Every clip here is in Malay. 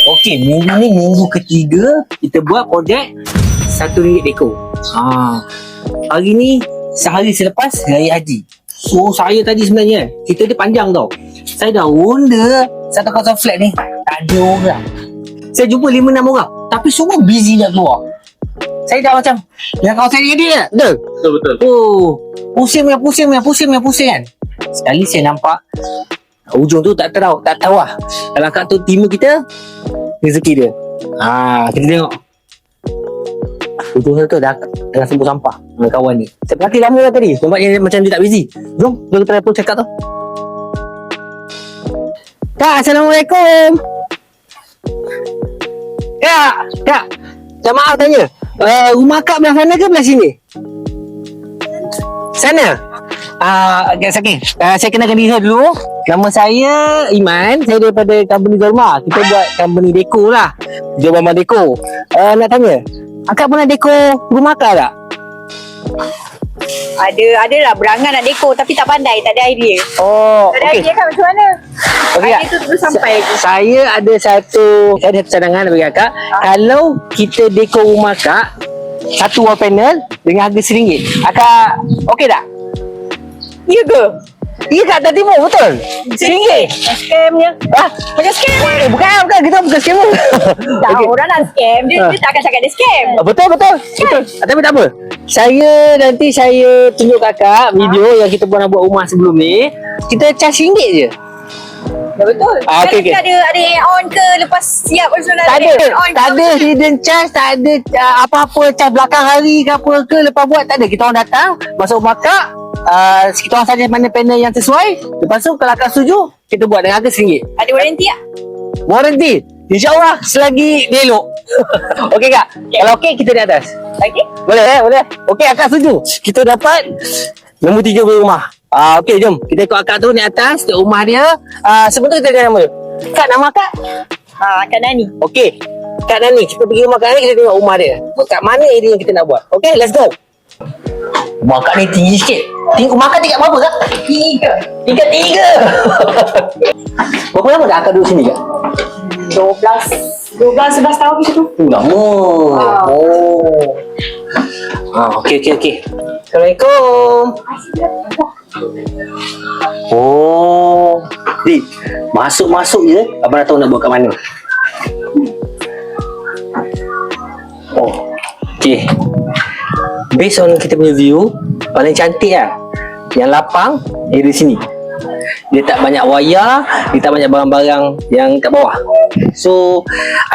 Okey, minggu ni minggu ketiga kita buat projek RM1 deko. Hari ni sehari selepas Raya Haji. So saya tadi sebenarnya cerita dia panjang tau. Saya dah ronda satu kawasan flat ni, tak ada orang. Saya jumpa 5-6 orang, tapi semua busy nak keluar. Saya dah macam, yang kawasan ni dia tak? Betul. Oh, pusing kan. Sekali saya nampak ujung tu tak tahu lah. Kalau kat tu timur kita, rezeki dia. Kita tengok. Ujung tu dah tengah sembur sampah dengan kawan ni. Saya perhati lama lah tadi. Nampaknya macam dia tak busy. Jom kita pun cakap tu. Kak, Assalamualaikum. Kak. Saya maaf tanya. Rumah Kak belah sana ke belah sini? Sana? Okay. Saya kenalkan diri saya dulu. Nama saya Iman. Saya daripada company Zorma. Kita buat company deko lah. Zorma Deko. Nak tanya, Akak pernah deko rumah Akak tak? Ada lah berangan nak deko tapi tak pandai, tak ada idea. Oh, Tak ada idea kan macam mana? Okey, Idea tu terus sampai lagi. Saya ada satu cadangan bagi Akak. Kalau kita deko rumah Akak, satu wall panel dengan harga RM1, Akak okey tak? Ya ke? Ya Kak, tak tipu, betul? RM1. Scamnya. Macam scam. Bukan, kita bukan scammer. Tak, Okey. orang nak scam, dia tak akan cakap dia scam. Betul. Tapi tak apa. Nanti saya tunjuk Kakak video yang kita pernah buat rumah sebelum ni. Kita charge RM1 je. Ya betul. Okey. Ada on ke lepas siap personal Tak on ada hidden charge, tak ada apa-apa charge belakang hari ke apa ke lepas buat, tak ada. Kita orang datang, masuk rumah Kak, kita orang saja mana panel yang sesuai. Lepas tu kalau Kak setuju, kita buat dengan harga RM1. Ada warranty tak? Warranty, InsyaAllah selagi dia elok. Okey Kak, kalau okey kita di atas. Okey. Boleh. Okey, Akak setuju. Kita dapat nombor 3 beli rumah. Okey, jom. Kita ikut Akak tu naik atas, tengok rumah dia. Sebentar kita dengar nama dia. Kak, nama Kak? Kak Nani. Okey. Kak Nani, kita pergi rumah Kak Nani, kita tengok rumah dia. Kat mana area yang kita nak buat. Okey, let's go. Rumah Kak ni tinggi sikit. Rumah Kak tingkat berapa Kak? 3. Tingkat 3. Berapa lama dah Akak duduk sini Kak? 11 tahun macam tu. Lama. Okey. Assalamualaikum. Dik, masuk je. Abang dah tahu nak buat kat mana. Okey. Based on kita punya view, paling cantik lah yang lapang area sini. Dia tak banyak wayar, dia tak banyak barang-barang yang kat bawah. So,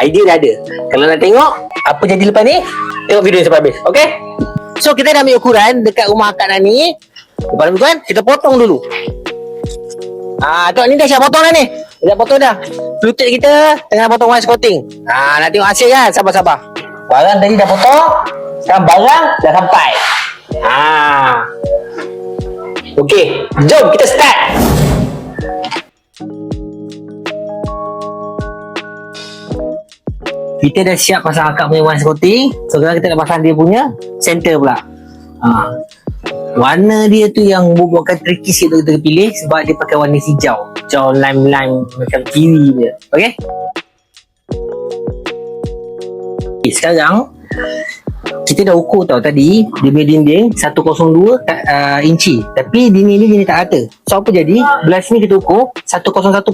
idea dah ada. Kalau nak tengok apa jadi lepas ni, tengok video ni sampai habis. Okay? So, kita dah ambil ukuran dekat rumah Kak Nani. Lepas tu kan, kita potong dulu. Tengok ni dah siap potong dah ni. Dah potong dah. Fluted kita tengah potong wire coating. Nak tengok hasil kan? Sabar. Barang tadi dah potong. Sekarang barang dah sampai. Okey, jom kita start. Kita dah siap pasang Akak punya wire coating. So sekarang kita nak pasang dia punya center pula. Warna dia tu yang buatkan tricky sikit untuk kita pilih sebab dia pakai warna hijau. Hijau lime macam kiwi dia. Okey? Sekarang kita dah ukur tau tadi dia punya dinding 102 inci, tapi dinding ni jenis tak rata. So apa jadi, belah sini kita ukur 101.5.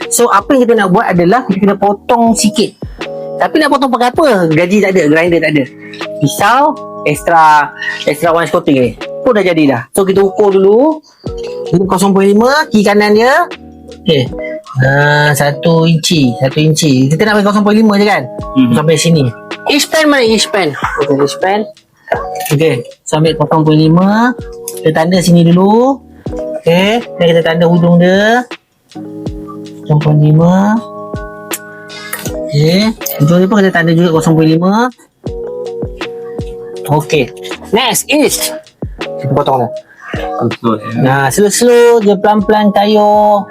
So apa yang kita nak buat adalah kita kena potong sikit. Tapi nak potong pakai apa? Gaji tak ada, grinder tak ada. Pisau extra one coating ni pun dah jadi dah. So kita ukur dulu 0.5 kiri kanan dia. Okey. 1 inci. Kita nak bagi 0.5 je kan? Sampai sini. H-pen mana H-pen? Okey, H-pen. Okey, so ambil 0.5. Kita tanda sini dulu. Okey, dan kita tanda hujung dia 0.5. Okey, hujung dia pun kita tanda juga 0.5. Okey, next is kita potong dah. Slow je, pelan-pelan kayuh.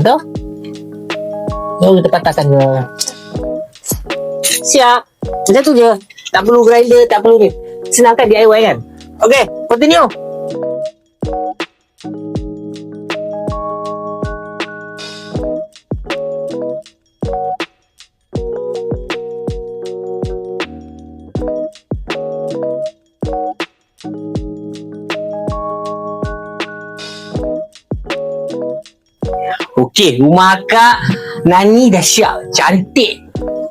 Tu. So kita patahkan dia. Siap. Macam tu je. Tak perlu grinder, tak perlu ni. Senang kan DIY kan? Okay, continue. Okey, rumah akak Nani dah siap. Cantik.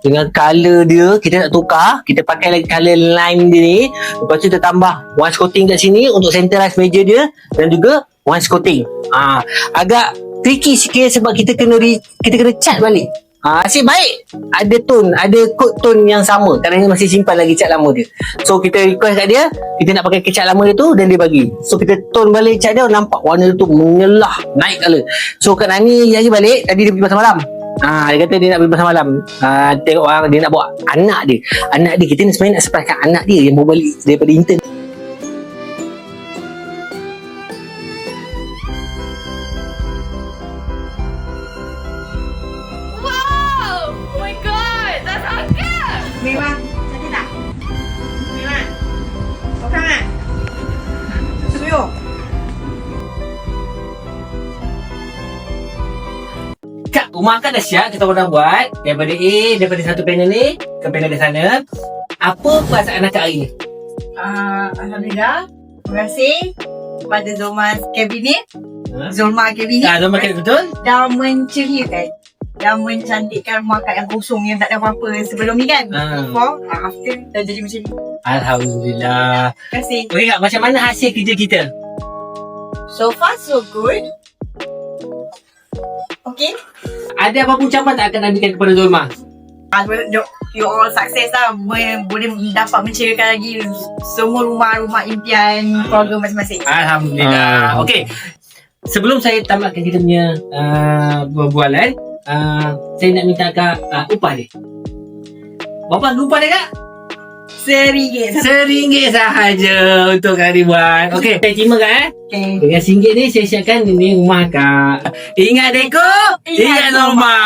Dengan colour dia, kita nak tukar. Kita pakai lagi colour lime dia ni. Lepas tu kita tambah wainscoting kat sini untuk centralize meja dia. Dan juga wainscoting. Agak tricky sikit sebab kita kena cat balik. Asyik baik. Ada tone, ada kod tone yang sama. Kerana masih simpan lagi cat lama dia. So kita request kat dia, kita nak pakai cat lama dia tu dan dia bagi. So kita tone balik cat dia, nampak warna dia tu menyelah, naik colour. So Kak Nani hari balik, tadi dia pergi pasar malam. Dia kata dia nak pergi pasar malam. Tengok orang dia nak bawa anak dia. Anak dia, kita ni sebenarnya nak surprisekan anak dia yang baru balik daripada intern. Wow! Oh my god! Dah sangat! Memang. Cantik tak? Memang. Okey kan? Setuju? Kak, rumah akak dah siap. Kita orang dah buat daripada satu panel ni ke panel di sana. Apa perasaan akak hari ni? Alhamdulillah. Terima kasih kepada Zulma Cabinet. Zulma Cabinet. Zoma kata betul? Dah menceriakan. Dah mencantikkan rumah akak yang kosong yang tak ada apa-apa sebelum ni kan. Before, after dah jadi macam ni. Alhamdulillah. Terima kasih. Okey Kak, macam mana hasil kerja kita? So far so good. Okay. Ada apa-apa ucapan tak akan berikan kepada Zulma? You all success lah. Boleh dapat menceriakan lagi semua rumah-rumah impian keluarga masing-masing. Alhamdulillah. Okey. Sebelum saya tamatkan kita punya perbualan, saya nak minta Kak upah dia. Berapa upah dia Kak? RM1 sahaja untuk Kak Ridwan. Okey, saya terima Kak Okay. Dengan RM1 ni saya siapkan ini rumah Kak. Ingat Deko, ingat Zulma.